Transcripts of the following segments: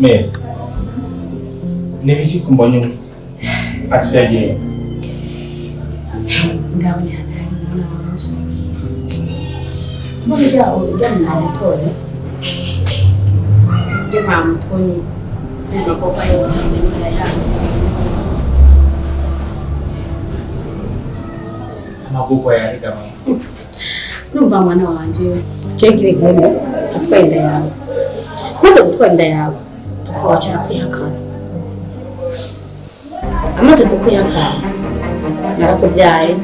Me. Nibiki kumbonyo asiaje. Ndabona hatari mwana wanje. Mbona ujya mutore. Ujya mutoni. Nero kwa yose ndimara yangu. Amaguko ya kama. Numva mwana wanje. Chekire gombe atwenda yawe. Maze gutwenda yawe. Wacha kwihakana. Amaze kukwihakana. Narakubyaye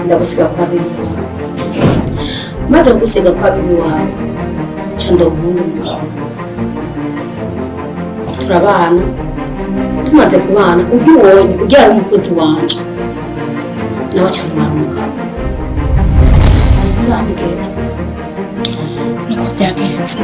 ndagusiga kwa bibi. Maze kugusiga kwa bibi wawe. Chanda umuhungu mugabo. Turabana. Tumaze kubana ujya ari umukozi wanje. Nabacha mwana mugabo. Nabigera. Niko byagenze.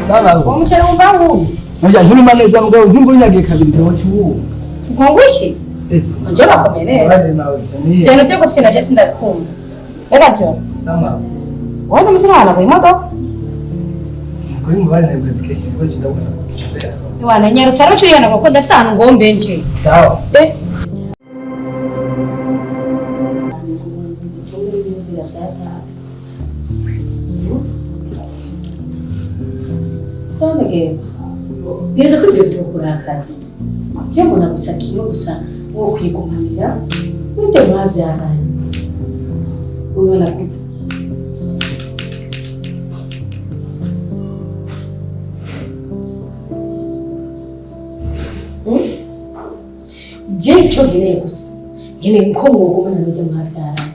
Sawa. Umukere umbaho. Moja nkuru maneza mugabo uzumva unyage kabiri cyo cyuwo. Ngongwishi? Yes. Nje bakomeneza. Bale nawe cyane. Cyane byo gufina je sindakunda. Ega jo. Sama. Wona musirana ko imodoka? Kuri mubale na implication ko cyindabona. Wana nyarutsa rucu yana ko ndasana ngombe nje. Sawa. Niyo ko ibyo bitukura akazi. Je mbona gusa kimwe gusa wo kwigumanira. Buryo mwavyaranye. Ubona ko je cyo nkeneye gusa. Nkeneye ko mwogumana n'ibyo mwavyaranye.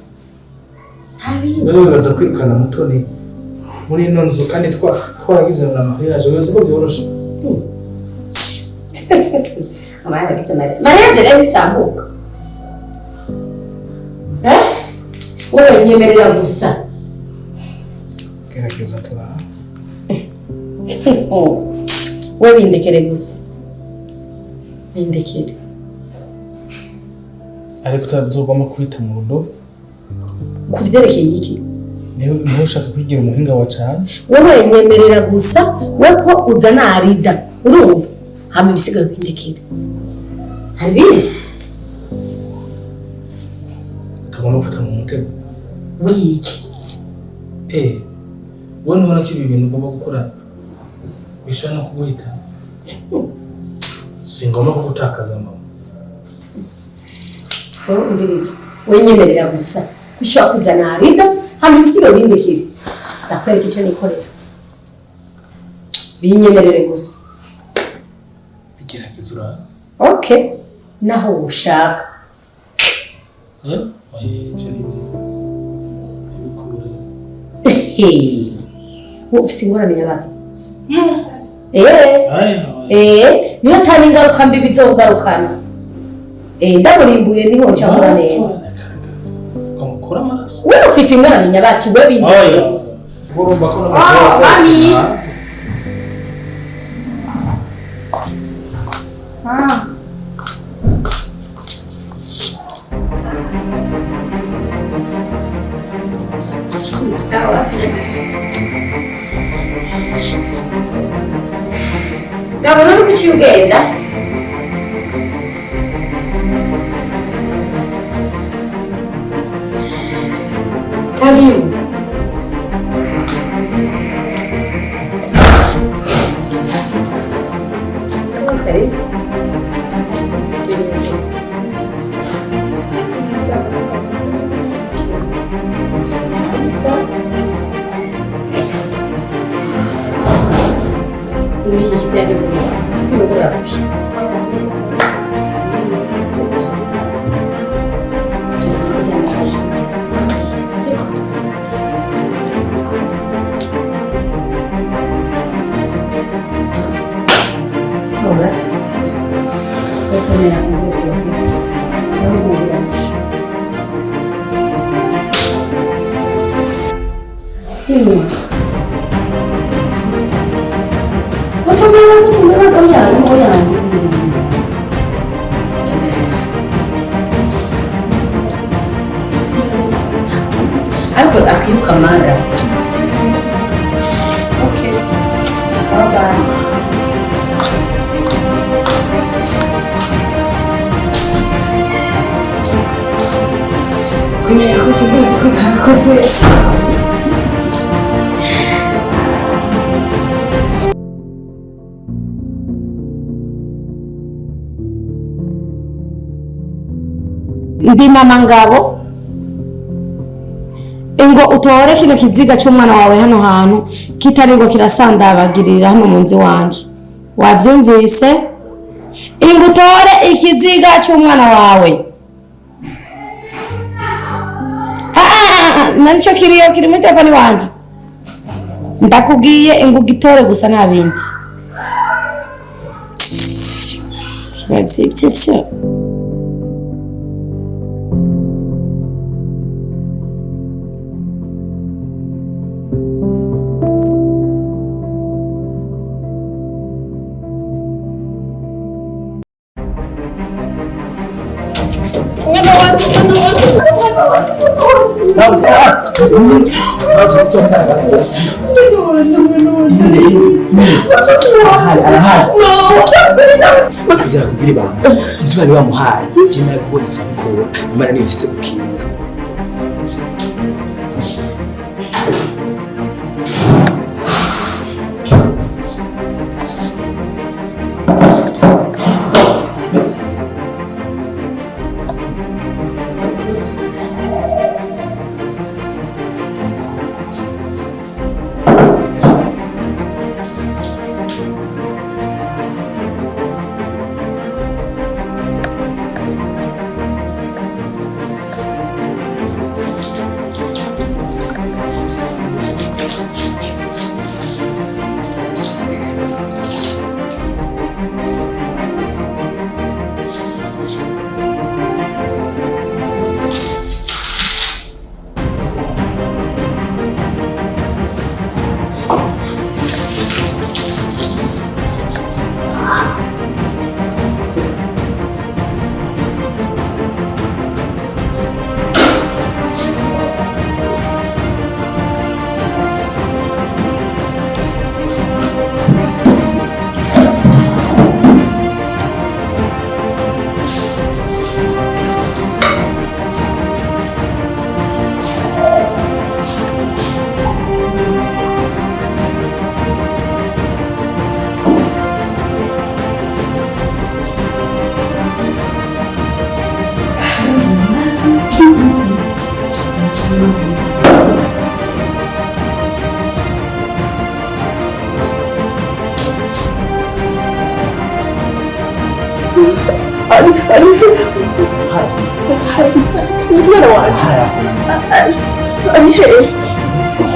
None baza kwirukana Mutoni muri ino nzu kandi twaragize na mariage wese ko byoroshe. Amara gitse mariage rero isambuka. Wowe nyemerera gusa. Gerageza tura. Wewe bindekere gusa. Bindekere. Ariko tutazogoma kwita mu rudo. Kuvyerekeye iki? Niho ushaka kwigira umuhinga wa cyane. Wowe nyemerera gusa we ko uzana arida. Urumva? Hama ibisigaye bindekere. Hari bindi? Tugomba gufata mu mutego. Wiki. Wowe nubona ko ibi bintu ugomba gukora bishobora no kuguhita. Singomba kugutakaza mama. Wowe umviriza. We nyemerera gusa. Ushaka kuzana arida. Hama ibisigaye bindekere. Ndakwereka icyo nikorera. Binyemerere gusa. Bigerageza ura. Okay. Naho ushaka. Ufise ingorane nyabaki? Niyo atari ingaruka mbi bizogarukana. Ndaburimbuye niho ncamura neza. Kamukura amaraso. Wewe ufise ingorane nyabaki we bindi gusa. Urumva ko mami. Gabo none kuki ugenda? Karibu. Karibu. Iyi byagenze mu burarusha. ko akiruka mara. Okay. Sawa basi. Kwenye yakoze neza ko kakoze. Ndi mama Ngabo, ingo utore kino kiziga cy'umwana wawe hano hantu kitarirwa kirasandabagirira hano mu nzu wanje. Wavyumvise? Ingo utore ikiziga cy'umwana wawe. Narico kiriyo kiri muri telefoni wanje. Ndakubwiye ingo gitore gusa nta bindi. Sivyo. Bakizera kubwira ibanga izo bari bamuhaye je nabibonye nkabikora imana niyo gise gukinga.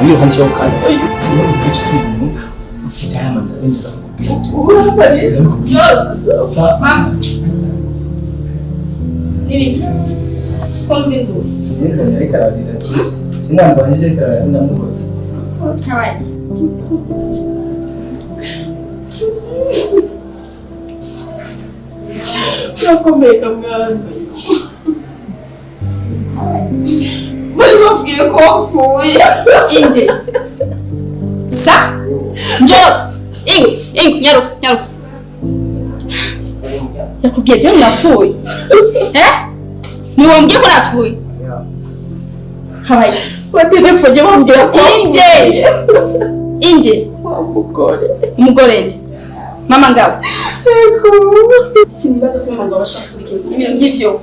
Iyo hanze yo kazi. Diamond ndza kukubwira. Mama. Nibi. Kombe ndo. Ndio ni karadida. Sina mfanyije karadida mmoja. Kawaida. Urakomeka mwana. Muri bavuye ko wapfuye. Inde. Sa. Njoro. Ingo, nyaruka. Yakubwiye je napfuye. Niwombye ko napfuye. Habaye. Waterefone bambwira ko Inde. Umugore ndi. Mama Ngabo. Sinibaza ko mama Ngabo ashaka kubikira ibintu by'ivyo.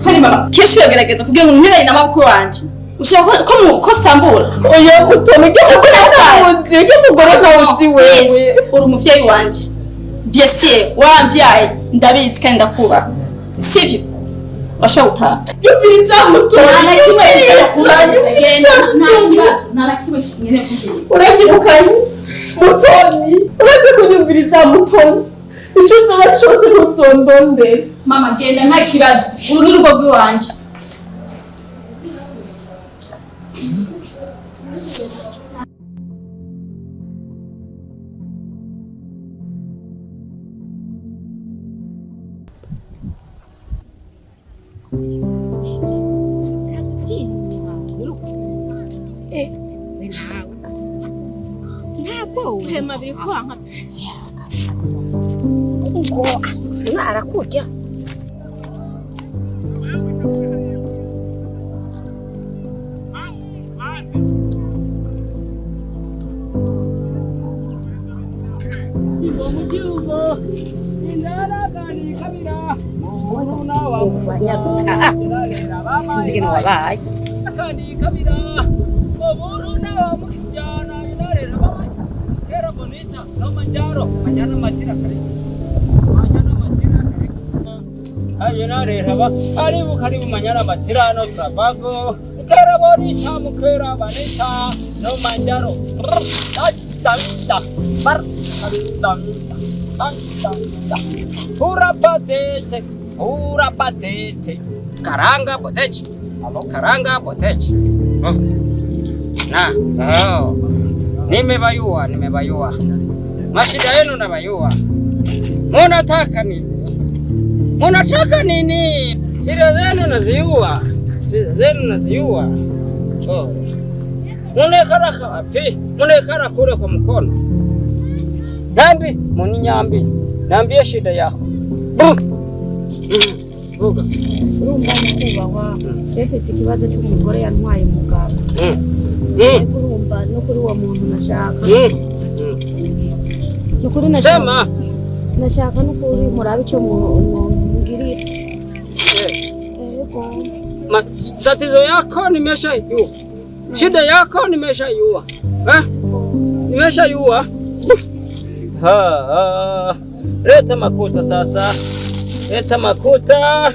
Kandi mama, kesho yagerageza kugira ngo ntirane na makuru wanje. Ushaka ko sambura. Oya mutone cyo kunamuzi, cyo mugore nawuzi wewe. Uri umuvyeyi wanje. Bien sûr, wamvyaye ndabizi kandi ndakuba. Sivyo? Washaka utaha. Yumviriza mutone. Uragirukanye mutoni. Uraze kunyumviriza mutoni. Icyo uzoba cyose ntuzondondere. Mama genda nta kibazo. Uru ni urugo rw'iwanje. ntabwo hema biri kwanka ngo arakurya sinzi ingene wabaye karibu manyara matirano trabago kera bonita mukera banita no manjaro pura patete karanga potechi karanga potechi na nimebayua mashida yenu nabayua munataka nini shida zenu naziua munekara kapi munekara kule kwa mkono nambi muninyambi nambie shida yako urumva nyakubahwa efese ikibazo cy'umugore yantwaye muganga urumva no kuri uwo muntu nashaka n'ukuri nashaka n'ukuri murabe icyo mungirira tatizo yako nimeshaiua, shida yako nimeshaiua, nimeshaiua. Leta makuta sasa, leta makuta,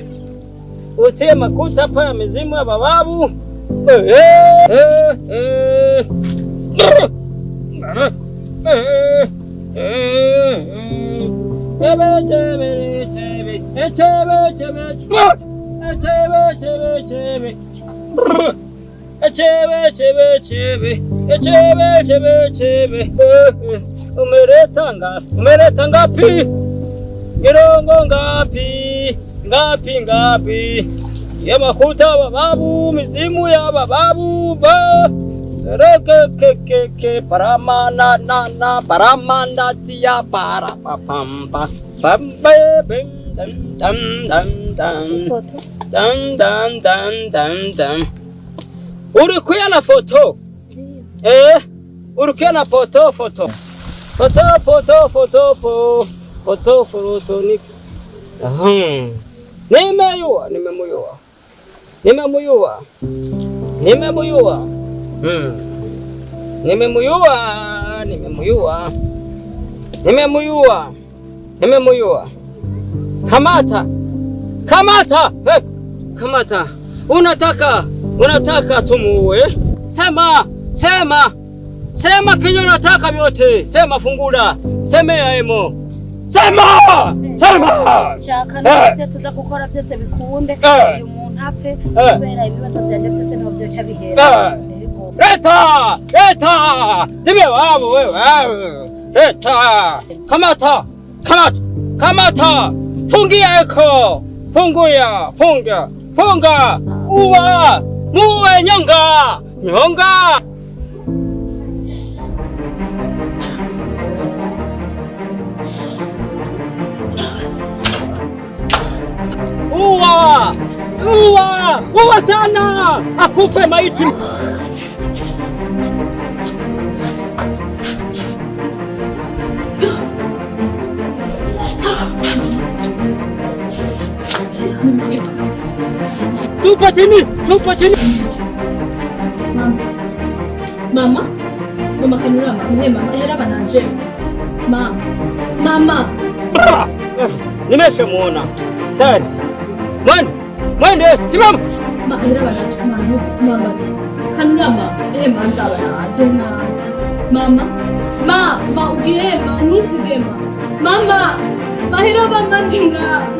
utie makuta hapa ya mizimu ya bababu. Umeleta ngapi? Mirongo ngapi? Ngapi? Ya makuta bababu, mizimu ya bababu ba. Rekekeke paramana na paramanda tia para papamba. Bam dam. Ulikuwa na foto? Ulikuwa na foto? Foto ni. Nimemuyua. Kamata. Unataka tumuue? Sema kinyo nataka vyote. Sema fungula. Semea emo. Sema! Shaka nate tuza gukora byose bikunde uyu muntu apfe kubera ibibazo byanje byose no byoca bihera. Leta! Zibe wabo wewe. Leta! Kamata! Fungia eko! Funga! Muwe nyonga! Uwa sana! Akufe maiti! Tupa chini! Mama kanura mahera bananje. Mama. Nimeshamuona. Tayari. Mwende, simama. Mahera bananje mama. Kanura manda bananje nanje. Mama ugirema nusigema. Mama mahera bananje.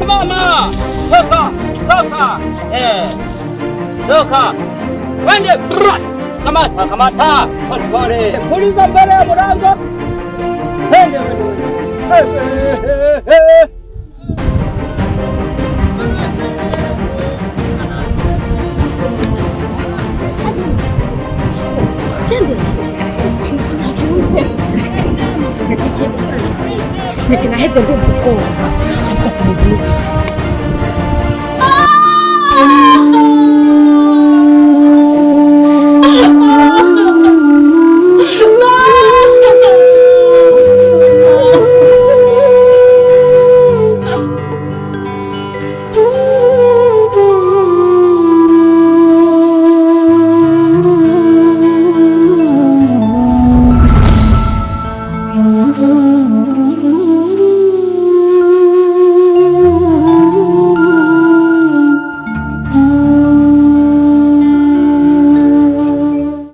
Mama, toka. Wende. Kamata. Pole. Puliza mbele ya mlango. Chende. nacyo nahebye ndumva ubwoba ndavuga ku muntu Mm-hmm.